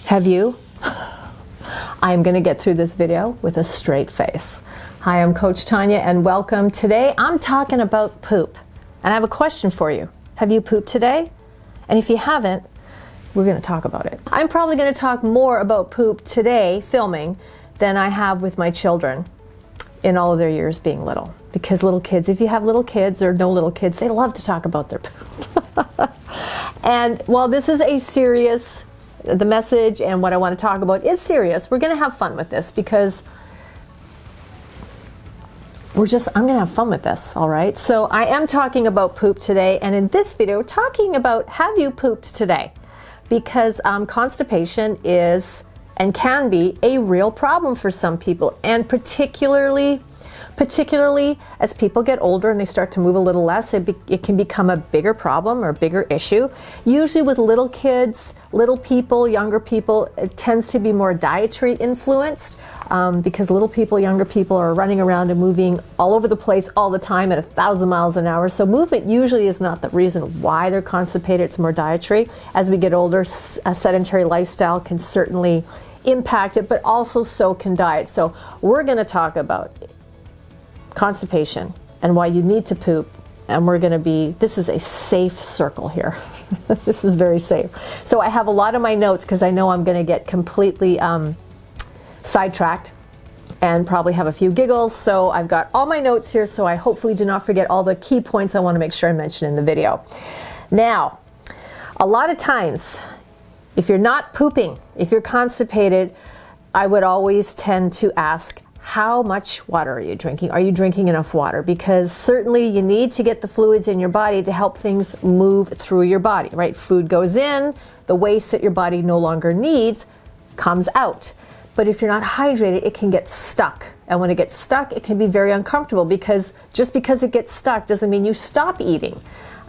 Have you? I'm going to get through this video with a straight face. Hi, I'm Coach Tonya and welcome. Today I'm talking about poop. And I have a question for you. Have you pooped today? And if you haven't, we're going to talk about it. I'm probably going to talk more about poop today, filming, than I have with my children in all of their years being little. Because little kids, if you have little kids or no little kids, they love to talk about their poop. And while this is a serious, the message and what I want to talk about is serious, we're going to have fun with this because I'm going to have fun with this, all right? So I am talking about poop today, and in this video, we're talking about have you pooped today? Because constipation is and can be a real problem for some people, and particularly as people get older and they start to move a little less, it can become a bigger problem or a bigger issue. Usually with little kids, little people, younger people, it tends to be more dietary influenced because little people, younger people are running around and moving all over the place all the time at 1,000 miles an hour. So movement usually is not the reason why they're constipated, it's more dietary. As we get older, a sedentary lifestyle can certainly impact it, but also so can diet. So we're going to talk about constipation and why you need to poop, and this is a safe circle here. This is very safe. So I have a lot of my notes because I know I'm going to get completely sidetracked and probably have a few giggles. So I've got all my notes here, so I hopefully do not forget all the key points I want to make sure I mention in the video. Now, a lot of times, if you're not pooping, if you're constipated, I would always tend to ask, how much water are you drinking? Are you drinking enough water? Because certainly you need to get the fluids in your body to help things move through your body, right? Food goes in, the waste that your body no longer needs comes out. But if you're not hydrated, it can get stuck. And when it gets stuck, it can be very uncomfortable because just because it gets stuck doesn't mean you stop eating.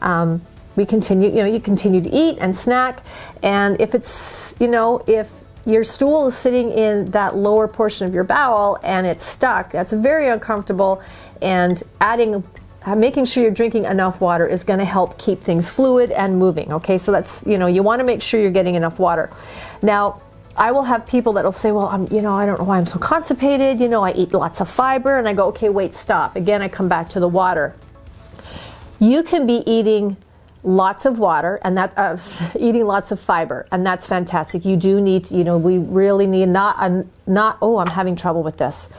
You continue to eat and snack. And if it's, if your stool is sitting in that lower portion of your bowel and it's stuck, that's very uncomfortable, and making sure you're drinking enough water is going to help keep things fluid and moving. Okay, so that's, you want to make sure you're getting enough water. Now, I will have people that will say, well, I don't know why I'm so constipated, I eat lots of fiber, and I go, okay, wait, stop. Again, I come back to the water. You can be eating lots of water and eating lots of fiber, and that's fantastic. You do need, we really need oh, I'm having trouble with this.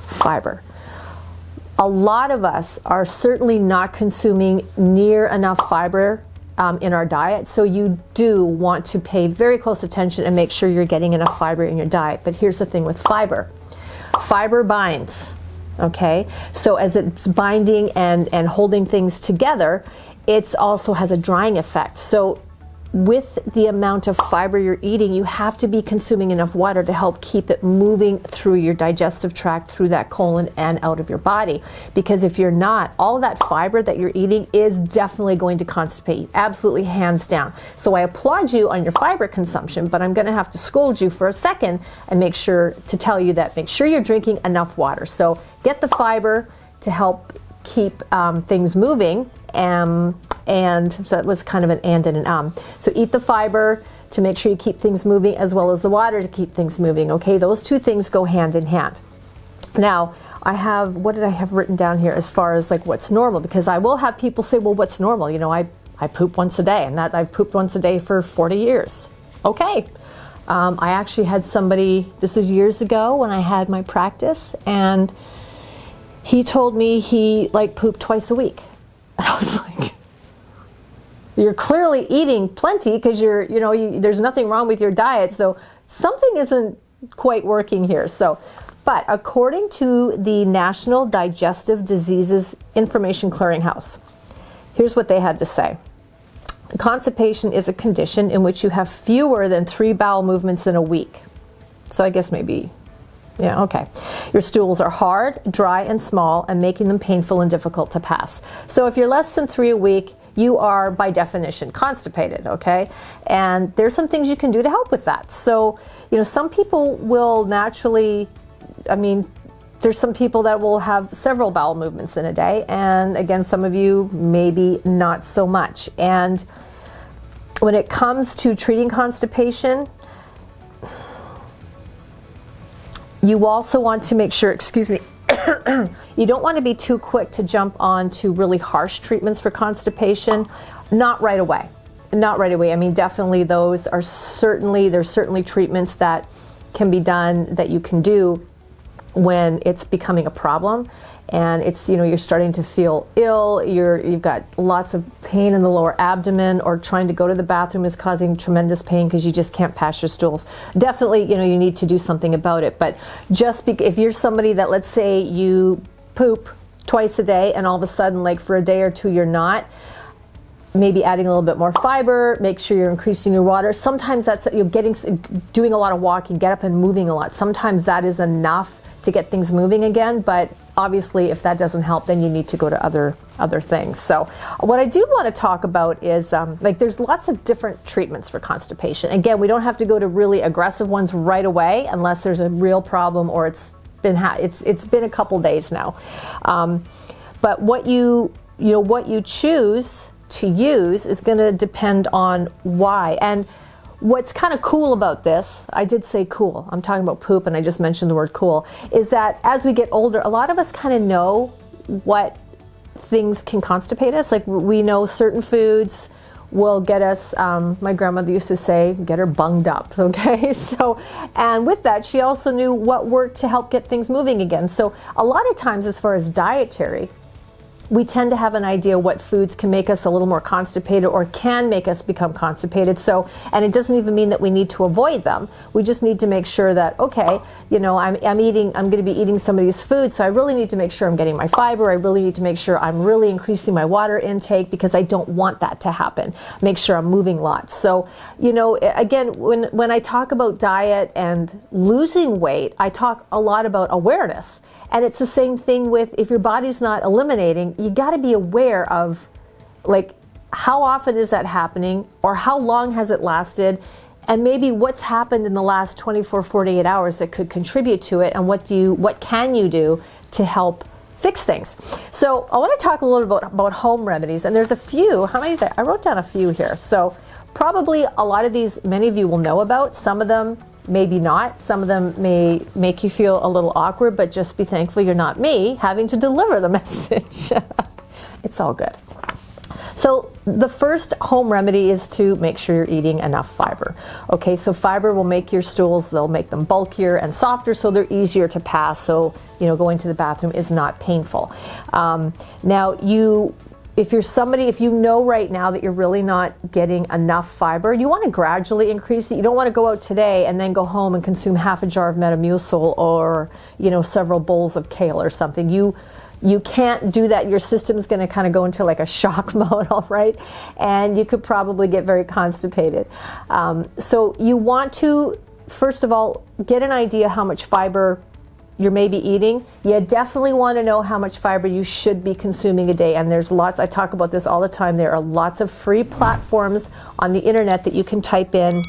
Fiber. A lot of us are certainly not consuming near enough fiber in our diet, so you do want to pay very close attention and make sure you're getting enough fiber in your diet. But here's the thing with fiber. Fiber binds, okay? So as it's binding and holding things together, it also has a drying effect. So with the amount of fiber you're eating, you have to be consuming enough water to help keep it moving through your digestive tract, through that colon, and out of your body. Because if you're not, all of that fiber that you're eating is definitely going to constipate you, absolutely, hands down. So I applaud you on your fiber consumption, but I'm going to have to scold you for a second and make sure you're drinking enough water. So get the fiber to help keep things moving, and so that was kind of an and an. So eat the fiber to make sure you keep things moving, as well as the water to keep things moving. Okay, those two things go hand in hand. Now, what did I have written down here as far as like what's normal? Because I will have people say, well, what's normal? I poop once a day, and that I've pooped once a day for 40 years. Okay. I actually had somebody, this was years ago when I had my practice, and he told me he pooped twice a week. And I was like, you're clearly eating plenty because there's nothing wrong with your diet. So something isn't quite working here. But according to the National Digestive Diseases Information Clearinghouse, here's what they had to say. Constipation is a condition in which you have fewer than 3 bowel movements in a week. So I guess maybe, yeah, okay. Your stools are hard, dry, and small, and making them painful and difficult to pass. So if you're less than 3 a week, you are by definition constipated, okay? And there's some things you can do to help with that. So, some people will naturally, there's some people that will have several bowel movements in a day, and again, some of you maybe not so much. And when it comes to treating constipation, You also want to make sure, excuse me, you don't want to be too quick to jump on to really harsh treatments for constipation. Not right away. Not right away. I mean, definitely those are there's certainly treatments that can be done, that you can do when it's becoming a problem and it's, you're starting to feel ill, you've got lots of pain in the lower abdomen, or trying to go to the bathroom is causing tremendous pain because you just can't pass your stools. Definitely, you need to do something about it. But if you're somebody that, let's say you poop twice a day and all of a sudden, like for a day or two, you're not, maybe adding a little bit more fiber, make sure you're increasing your water. Sometimes that's doing a lot of walking, get up and moving a lot. Sometimes that is enough to get things moving again, but obviously if that doesn't help, then you need to go to other things. So what I do want to talk about is there's lots of different treatments for constipation. Again, we don't have to go to really aggressive ones right away unless there's a real problem or it's been a couple days now. But what you choose to use is going to depend on why. And what's kind of cool about this, I did say cool, I'm talking about poop and I just mentioned the word cool, is that as we get older, a lot of us kind of know what things can constipate us. Like, we know certain foods will get us, my grandmother used to say, get her bunged up, okay? So, and with that, she also knew what worked to help get things moving again. So a lot of times, as far as dietary, we tend to have an idea what foods can make us a little more constipated or can make us become constipated. So, and it doesn't even mean that we need to avoid them. We just need to make sure that, okay, I'm going to be eating some of these foods, so I really need to make sure I'm getting my fiber. I really need to make sure I'm really increasing my water intake because I don't want that to happen. Make sure I'm moving lots. So, again, when I talk about diet and losing weight, I talk a lot about awareness. And it's the same thing with, if your body's not eliminating, you got to be aware of, like, how often is that happening, or how long has it lasted, and maybe what's happened in the last 24, 48 hours that could contribute to it, and what can you do to help fix things. So I want to talk a little bit about home remedies, and there's a few. How many? I wrote down a few here. So probably a lot of these, many of you will know about. Some of them maybe not. Some of them may make you feel a little awkward, but just be thankful you're not me having to deliver the message. It's all good. So the first home remedy is to make sure you're eating enough fiber. Okay, so fiber will make your stools, they'll make them bulkier and softer, so they're easier to pass, so going to the bathroom is not painful. Now, if you know right now that you're really not getting enough fiber, you want to gradually increase it. You don't want to go out today and then go home and consume half a jar of Metamucil or several bowls of kale or something. You can't do that. Your system's going to kind of go into like a shock mode, all right? And you could probably get very constipated. So you want to, first of all, get an idea how much fiber you're maybe eating. You definitely want to know how much fiber you should be consuming a day. And there's lots, I talk about this all the time, there are lots of free platforms on the internet that you can type in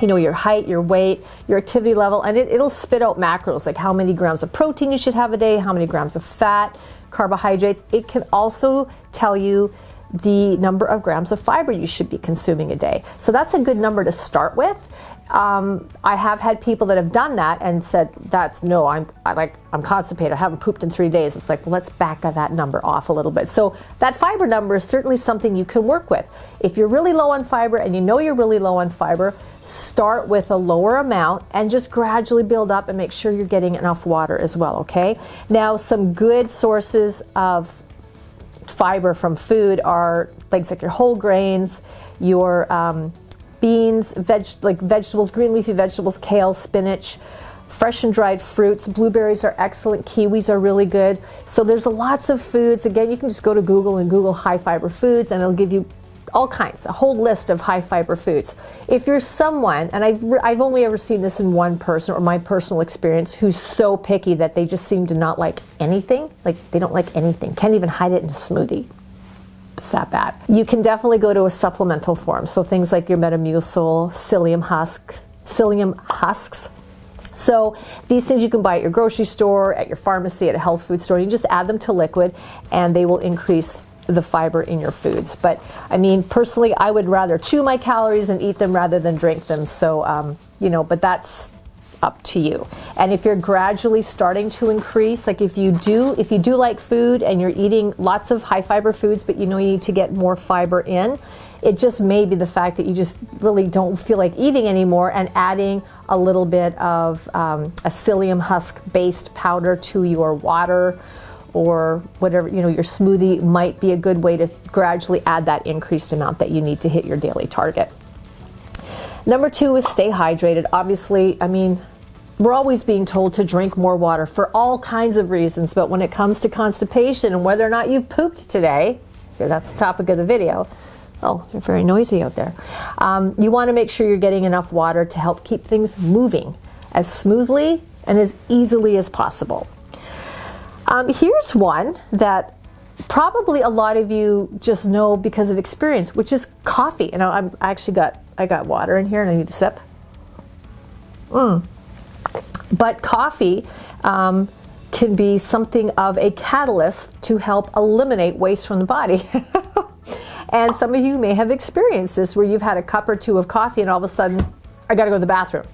your height, your weight, your activity level, and it'll spit out macros, like how many grams of protein you should have a day, how many grams of fat, carbohydrates. It can also tell you the number of grams of fiber you should be consuming a day. So that's a good number to start with. I have had people that have done that and said, I'm constipated, I haven't pooped in 3 days. It's like, well, let's back that number off a little bit. So that fiber number is certainly something you can work with. If you're really low on fiber and you know you're really low on fiber, start with a lower amount and just gradually build up and make sure you're getting enough water as well, okay? Now, some good sources of fiber from food are things like your whole grains, your beans, vegetables, green leafy vegetables, kale, spinach, fresh and dried fruits. Blueberries are excellent. Kiwis are really good. So there's lots of foods. Again, you can just go to Google and Google high fiber foods, and it'll give you all kinds, a whole list of high fiber foods. If you're someone, and I've only ever seen this in one person, or my personal experience, who's so picky that they just seem to not like anything, like they don't like anything, can't even hide it in a smoothie. It's that bad. You can definitely go to a supplemental form. So things like your Metamucil, psyllium husks. So these things you can buy at your grocery store, at your pharmacy, at a health food store. You just add them to liquid and they will increase the fiber in your foods. But I mean, personally, I would rather chew my calories and eat them rather than drink them. So, but up to you. And if you're gradually starting to increase, like if you do like food and you're eating lots of high fiber foods, but you know you need to get more fiber in, it just may be the fact that you just really don't feel like eating anymore, and adding a little bit of a psyllium husk based powder to your water or whatever, you know, your smoothie might be a good way to gradually add that increased amount that you need to hit your daily target. Number 2 is stay hydrated. Obviously, I mean, we're always being told to drink more water for all kinds of reasons, but when it comes to constipation and whether or not you've pooped today, that's the topic of the video. Oh, they're very noisy out there. You want to make sure you're getting enough water to help keep things moving as smoothly and as easily as possible. Here's one that probably a lot of you just know because of experience, which is coffee. You know, I got water in here and I need a sip. But coffee can be something of a catalyst to help eliminate waste from the body. And some of you may have experienced this, where you've had a cup or two of coffee and all of a sudden, I gotta go to the bathroom.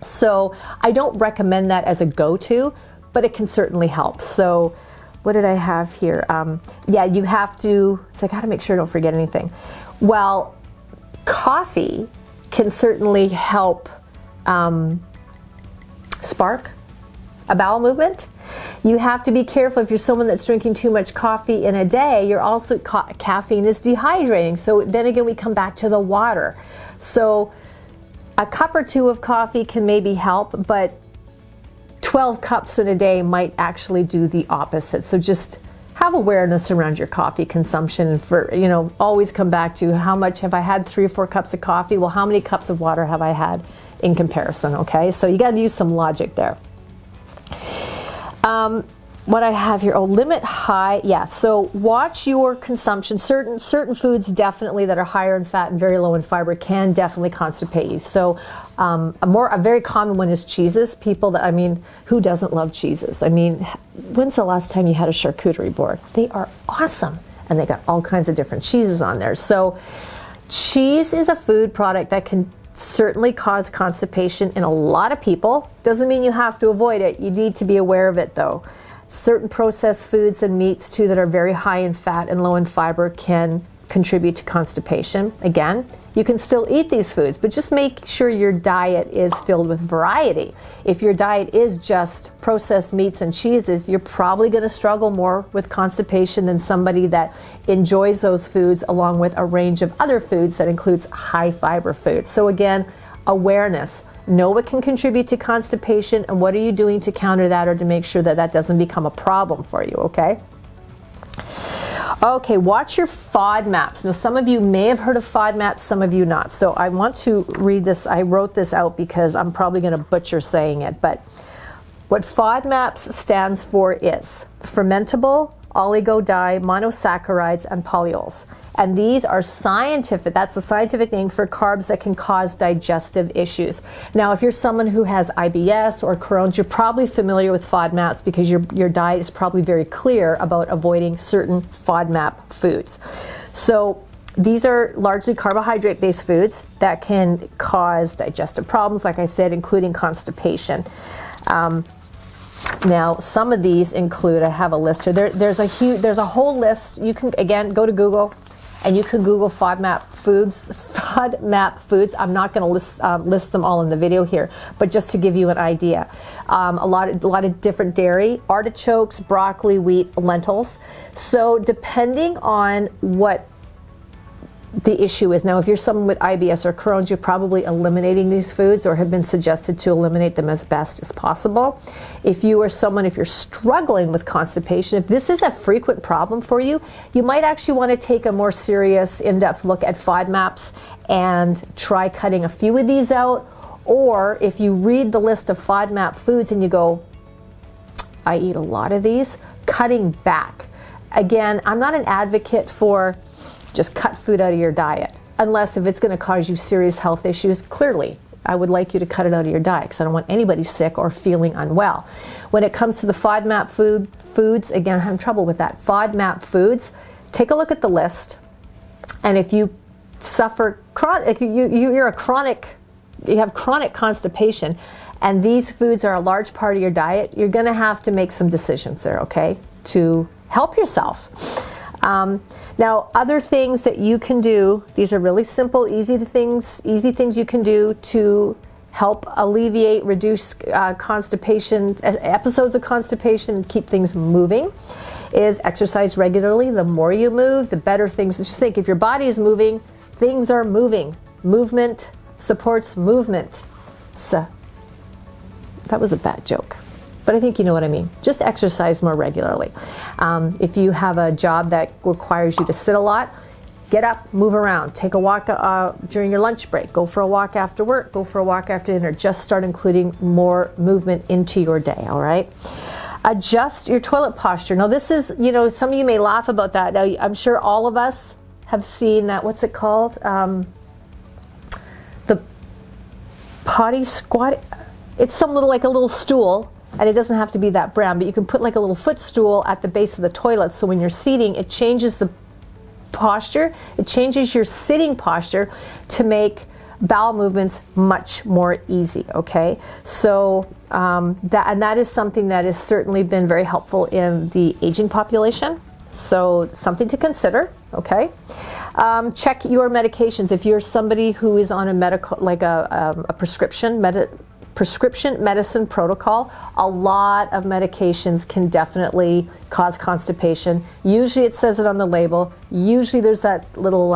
So I don't recommend that as a go-to, but it can certainly help. So what did I have here? Yeah, you have to, so I gotta make sure I don't forget anything. Well, coffee can certainly help spark a bowel movement. You have to be careful if you're someone that's drinking too much coffee in a day. You're also, caffeine is dehydrating. So then again, we come back to the water. So a cup or two of coffee can maybe help, but 12 cups in a day might actually do the opposite. So just have awareness around your coffee consumption, and for, you know, always come back to how much have I had? 3 or 4 cups of coffee? Well, how many cups of water have I had in comparison? Okay, so you got to use some logic there. What I have here, limit high, yeah, so watch your consumption. Certain foods definitely that are higher in fat and very low in fiber can definitely constipate you. So a very common one is cheeses. People that, I mean, who doesn't love cheeses? I mean, when's the last time you had a charcuterie board? They are awesome, and they got all kinds of different cheeses on there. So cheese is a food product that can certainly cause constipation in a lot of people. Doesn't mean you have to avoid it. You need to be aware of it though. Certain processed foods and meats too that are very high in fat and low in fiber can contribute to constipation. Again, you can still eat these foods, but just make sure your diet is filled with variety. If your diet is just processed meats and cheeses, you're probably going to struggle more with constipation than somebody that enjoys those foods along with a range of other foods that includes high fiber foods. So again, awareness. Know what can contribute to constipation and what are you doing to counter that or to make sure that that doesn't become a problem for you, okay? Okay, watch your FODMAPs. Now, some of you may have heard of FODMAPs, some of you not. So I want to read this. I wrote this out because I'm probably going to butcher saying it. But what FODMAPs stands for is fermentable oligomonosaccharides and polyols. And these are scientific, that's the scientific name for carbs that can cause digestive issues. Now, if you're someone who has IBS or Crohn's, you're probably familiar with FODMAPs because your diet is probably very clear about avoiding certain FODMAP foods. So these are largely carbohydrate-based foods that can cause digestive problems, like I said, including constipation. Now, some of these include, I have a list here. There's a whole list. You can, again, go to Google and you can Google FODMAP foods. I'm not going to list them all in the video here, but just to give you an idea. A lot of different dairy, artichokes, broccoli, wheat, lentils. So depending on what the issue is. Now, if you're someone with IBS or Crohn's, you're probably eliminating these foods or have been suggested to eliminate them as best as possible. If you are someone, if you're struggling with constipation, if this is a frequent problem for you, you might actually want to take a more serious, in-depth look at FODMAPs and try cutting a few of these out. Or if you read the list of FODMAP foods and you go, I eat a lot of these, cutting back. Again, I'm not an advocate for just cut food out of your diet, unless if it's going to cause you serious health issues. Clearly, I would like you to cut it out of your diet because I don't want anybody sick or feeling unwell. When it comes to the FODMAP foods, again, I'm having trouble with that. FODMAP foods, take a look at the list, and if you suffer chronic, if you have chronic constipation, and these foods are a large part of your diet, you're going to have to make some decisions there, okay, to help yourself. Now, other things that you can do, these are really simple, easy things you can do to help alleviate, reduce constipation, episodes of constipation, and keep things moving, is exercise regularly. The more you move, the better things. Just think, if your body is moving, things are moving. Movement supports movement. So, that was a bad joke, but I think you know what I mean. Just exercise more regularly. If you have a job that requires you to sit a lot, get up, move around, take a walk during your lunch break, go for a walk after work, go for a walk after dinner. Just start including more movement into your day, all right? Adjust your toilet posture. Now this is, you know, some of you may laugh about that. Now I'm sure all of us have seen that, what's it called? The potty squat. It's some little, like a little stool, and it doesn't have to be that brown, but you can put like a little footstool at the base of the toilet, so when you're seating, it changes the posture, it changes your sitting posture to make bowel movements much more easy, okay? So that is something that has certainly been very helpful in the aging population, so something to consider, okay? Check your medications. If you're somebody who is on a medical, like a prescription medicine protocol, a lot of medications can definitely cause constipation. Usually it says it on the label. Usually there's that little,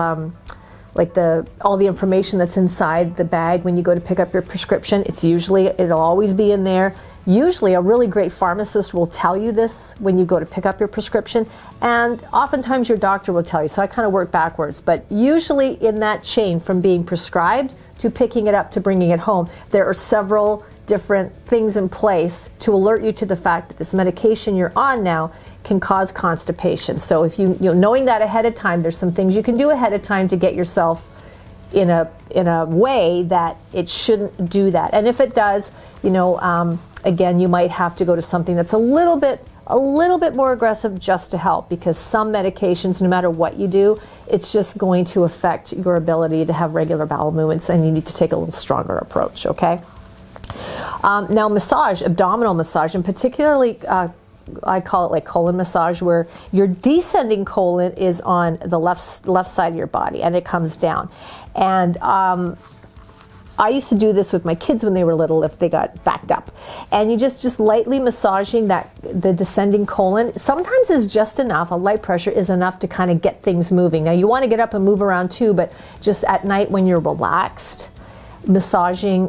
like all the information that's inside the bag when you go to pick up your prescription. It'll always be in there. Usually a really great pharmacist will tell you this when you go to pick up your prescription, and oftentimes your doctor will tell you. So I kind of work backwards, but usually in that chain from being prescribed to picking it up to bringing it home, there are several different things in place to alert you to the fact that this medication you're on now can cause constipation. So if you know, knowing that ahead of time, there's some things you can do ahead of time to get yourself in a way that it shouldn't do that. And if it does, you know, again, you might have to go to something that's a little bit more aggressive just to help, because some medications, no matter what you do, it's just going to affect your ability to have regular bowel movements, and you need to take a little stronger approach, okay? Now massage, abdominal massage, and particularly I call it like colon massage, where your descending colon is on the left side of your body and it comes down. And I used to do this with my kids when they were little if they got backed up. And you just lightly massaging the descending colon sometimes is just enough. A light pressure is enough to kind of get things moving. Now you want to get up and move around too, but just at night when you're relaxed, massaging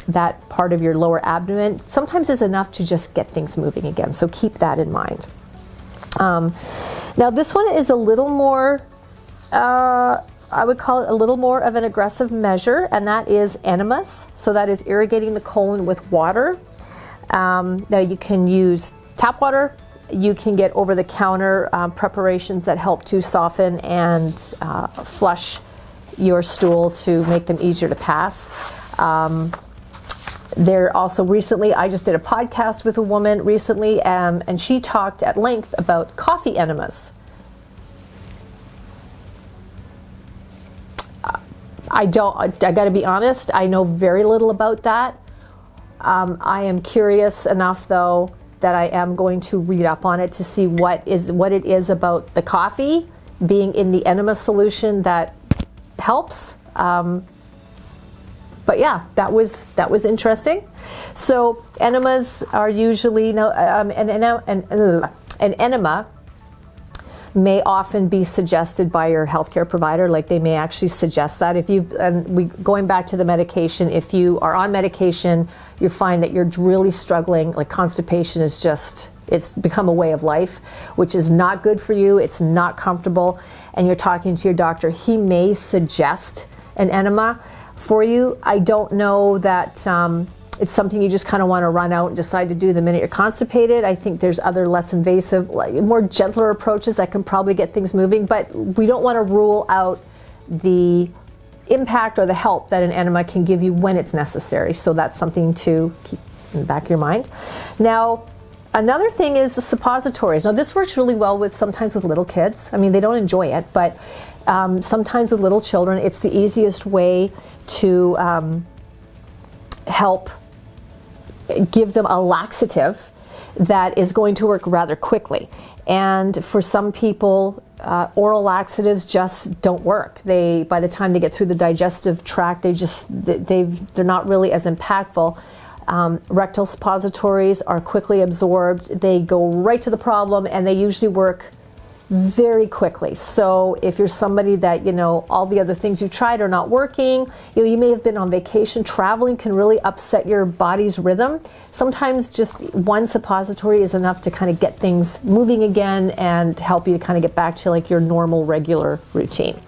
that part of your lower abdomen sometimes is enough to just get things moving again. So keep that in mind. Now this one is a little more, I would call it a little more of an aggressive measure, and that is enemas. So that is irrigating the colon with water. Now you can use tap water. You can get over-the-counter preparations that help to soften and flush your stool to make them easier to pass. There also recently, I just did a podcast with a woman recently, and she talked at length about coffee enemas. I gotta be honest, I know very little about that. I am curious enough though that I am going to read up on it to see what it is about the coffee being in the enema solution that helps. But yeah, that was interesting. So enemas are usually an enema may often be suggested by your healthcare provider. Like they may actually suggest that going back to the medication, if you are on medication, you find that you're really struggling, like constipation is it's become a way of life, which is not good for you. It's not comfortable. And you're talking to your doctor, he may suggest an enema for you. I don't know that it's something you just kind of want to run out and decide to do the minute you're constipated. I think there's other less invasive, like more gentler approaches that can probably get things moving, but we don't want to rule out the impact or the help that an enema can give you when it's necessary. So that's something to keep in the back of your mind. Now, another thing is the suppositories. Now this works really well sometimes with little kids. I mean, they don't enjoy it, but sometimes with little children, it's the easiest way to help give them a laxative that is going to work rather quickly. And for some people, oral laxatives just don't work. By the time they get through the digestive tract, they're not really as impactful. Rectal suppositories are quickly absorbed. They go right to the problem, and they usually work very quickly. So if you're somebody that, all the other things you tried are not working, you may have been on vacation. Traveling can really upset your body's rhythm. Sometimes just one suppository is enough to kind of get things moving again and help you to kind of get back to like your normal, regular routine.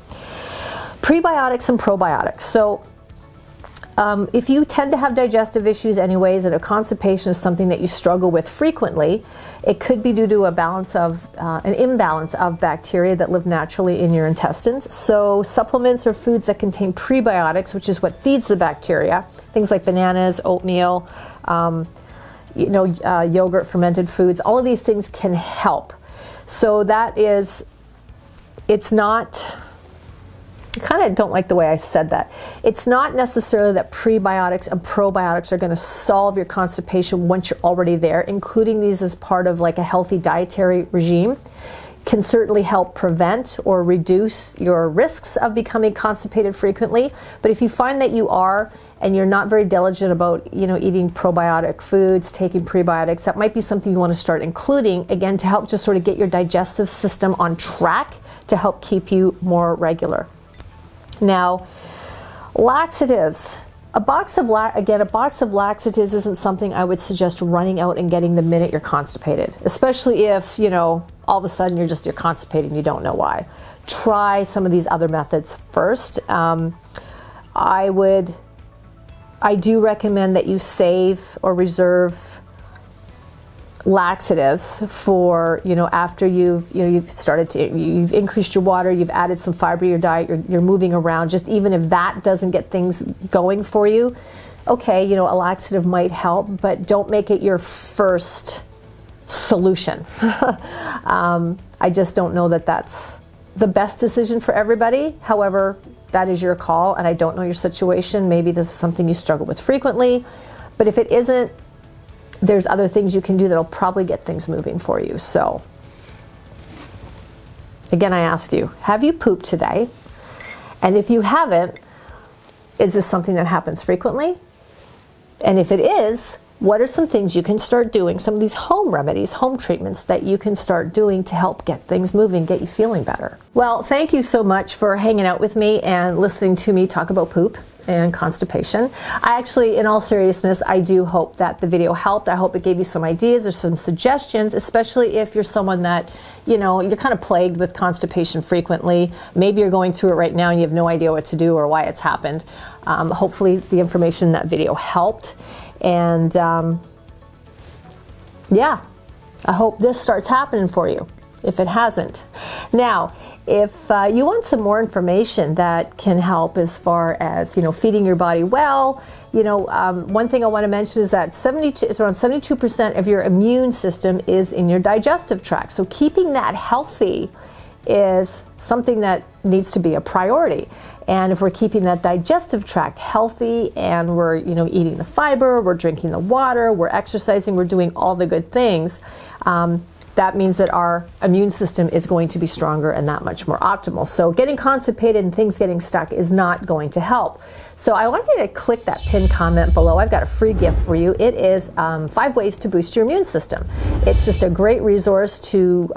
Prebiotics and probiotics. So if you tend to have digestive issues anyways, and if constipation is something that you struggle with frequently, it could be due to an imbalance of bacteria that live naturally in your intestines. So supplements or foods that contain prebiotics, which is what feeds the bacteria, things like bananas, oatmeal, yogurt, fermented foods, all of these things can help. So I kind of don't like the way I said that. It's not necessarily that prebiotics and probiotics are going to solve your constipation once you're already there. Including these as part of like a healthy dietary regime can certainly help prevent or reduce your risks of becoming constipated frequently. But if you find that you are, and you're not very diligent about, eating probiotic foods, taking prebiotics, that might be something you want to start including, again, to help just sort of get your digestive system on track to help keep you more regular. Now, laxatives. A box of laxatives isn't something I would suggest running out and getting the minute you're constipated, especially if, all of a sudden you're constipated and you don't know why. Try some of these other methods first. I do recommend that you save or reserve laxatives for after you've increased your water, you've added some fiber to your diet, you're moving around. Just even if that doesn't get things going for you, okay, a laxative might help, but don't make it your first solution. I just don't know that that's the best decision for everybody. However, that is your call, and I don't know your situation. Maybe this is something you struggle with frequently, but if it isn't, there's other things you can do that'll probably get things moving for you. So again, I ask you, have you pooped today? And if you haven't, is this something that happens frequently? And if it is, what are some things you can start doing, some of these home remedies, home treatments that you can start doing to help get things moving, get you feeling better? Well, thank you so much for hanging out with me and listening to me talk about poop and constipation. I actually, in all seriousness, I do hope that the video helped. I hope it gave you some ideas or some suggestions, especially if you're someone that, you're kind of plagued with constipation frequently. Maybe you're going through it right now and you have no idea what to do or why it's happened. Hopefully the information in that video helped. And yeah, I hope this starts happening for you if it hasn't. Now, if you want some more information that can help as far as, feeding your body well, one thing I want to mention is that it's around 72% of your immune system is in your digestive tract. So keeping that healthy is something that needs to be a priority. And if we're keeping that digestive tract healthy and we're, eating the fiber, we're drinking the water, we're exercising, we're doing all the good things, that means that our immune system is going to be stronger and that much more optimal. So getting constipated and things getting stuck is not going to help. So I want you to click that pinned comment below. I've got a free gift for you. It is 5 ways to boost your immune system. It's just a great resource to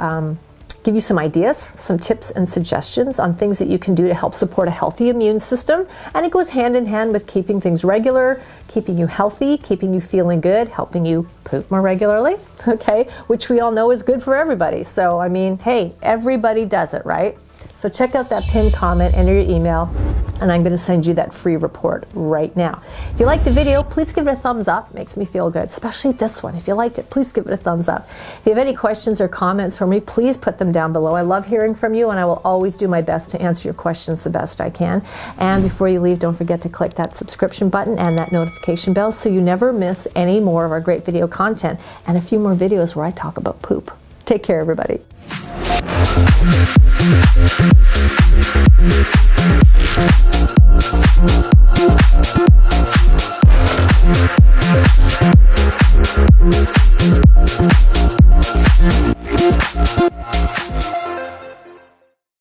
give you some ideas, some tips and suggestions on things that you can do to help support a healthy immune system. And it goes hand in hand with keeping things regular, keeping you healthy, keeping you feeling good, helping you poop more regularly, okay? Which we all know is good for everybody. So, I mean, hey, everybody does it, right? So check out that pinned comment, enter your email, and I'm going to send you that free report right now. If you like the video, please give it a thumbs up. It makes me feel good, especially this one. If you liked it, please give it a thumbs up. If you have any questions or comments for me, please put them down below. I love hearing from you, and I will always do my best to answer your questions the best I can. And before you leave, don't forget to click that subscription button and that notification bell so you never miss any more of our great video content and a few more videos where I talk about poop. Take care, everybody.